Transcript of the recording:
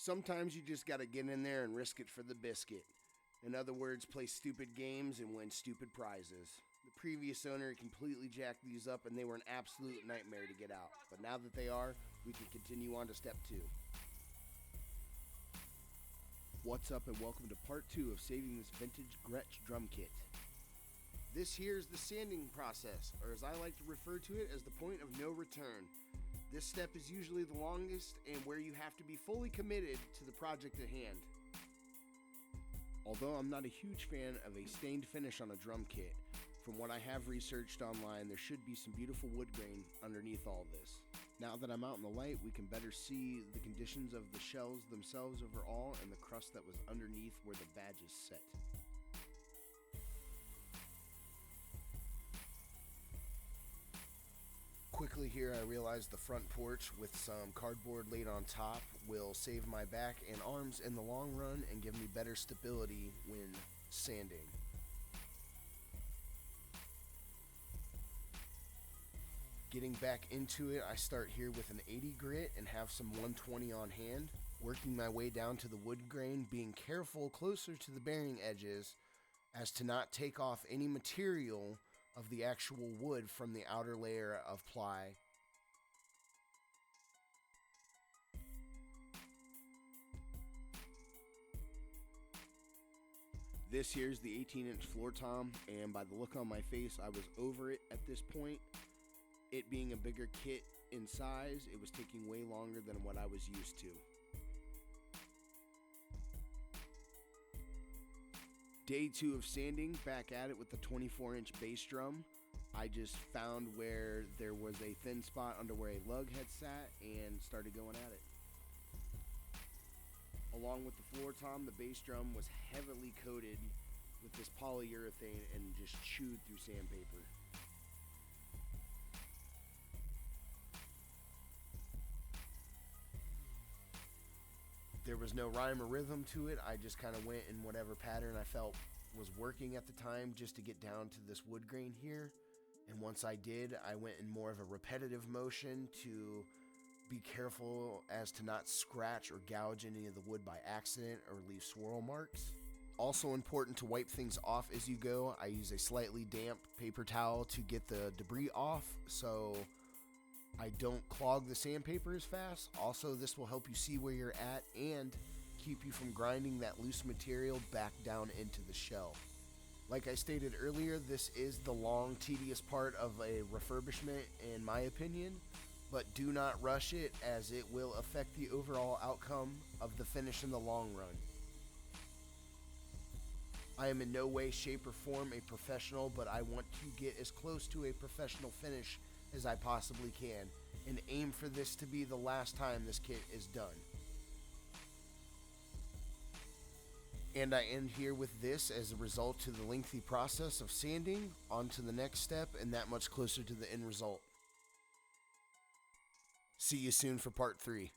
Sometimes you just gotta get in there and risk it for the biscuit. In other words, play stupid games and win stupid prizes. The previous owner completely jacked these up and they were an absolute nightmare to get out. But now that they are, we can continue on to step 2. What's up and welcome to part 2 of saving this vintage Gretsch drum kit. This here is the sanding process, or as I like to refer to it as the point of no return. This step is usually the longest and where you have to be fully committed to the project at hand. Although I'm not a huge fan of a stained finish on a drum kit, from what I have researched online, there should be some beautiful wood grain underneath all this. Now that I'm out in the light, we can better see the conditions of the shells themselves overall and the crust that was underneath where the badge is set. Quickly here, I realized the front porch with some cardboard laid on top will save my back and arms in the long run and give me better stability when sanding. Getting back into it, I start here with an 80 grit and have some 120 on hand, working my way down to the wood grain, being careful closer to the bearing edges as to not take off any material of the actual wood from the outer layer of ply. This here's the 18-inch floor tom, and by the look on my face, I was over it at this point. It being a bigger kit in size, it was taking way longer than what I was used to. Day 2 of sanding, back at it with the 24-inch bass drum. I just found where there was a thin spot under where a lug had sat and started going at it. Along with the floor tom, the bass drum was heavily coated with this polyurethane and just chewed through sandpaper. There was no rhyme or rhythm to it. I just kind of went in whatever pattern I felt was working at the time just to get down to this wood grain here. And once I did, I went in more of a repetitive motion to be careful as to not scratch or gouge any of the wood by accident or leave swirl marks. Also important to wipe things off as you go. I use a slightly damp paper towel to get the debris off so I don't clog the sandpaper as fast. Also, this will help you see where you're at and keep you from grinding that loose material back down into the shell. Like I stated earlier, this is the long, tedious part of a refurbishment in my opinion, but do not rush it as it will affect the overall outcome of the finish in the long run. I am in no way, shape, or form a professional, but I want to get as close to a professional finish as I possibly can, and aim for this to be the last time this kit is done. And I end here with this as a result to the lengthy process of sanding, on to the next step, and that much closer to the end result. See you soon for part 3.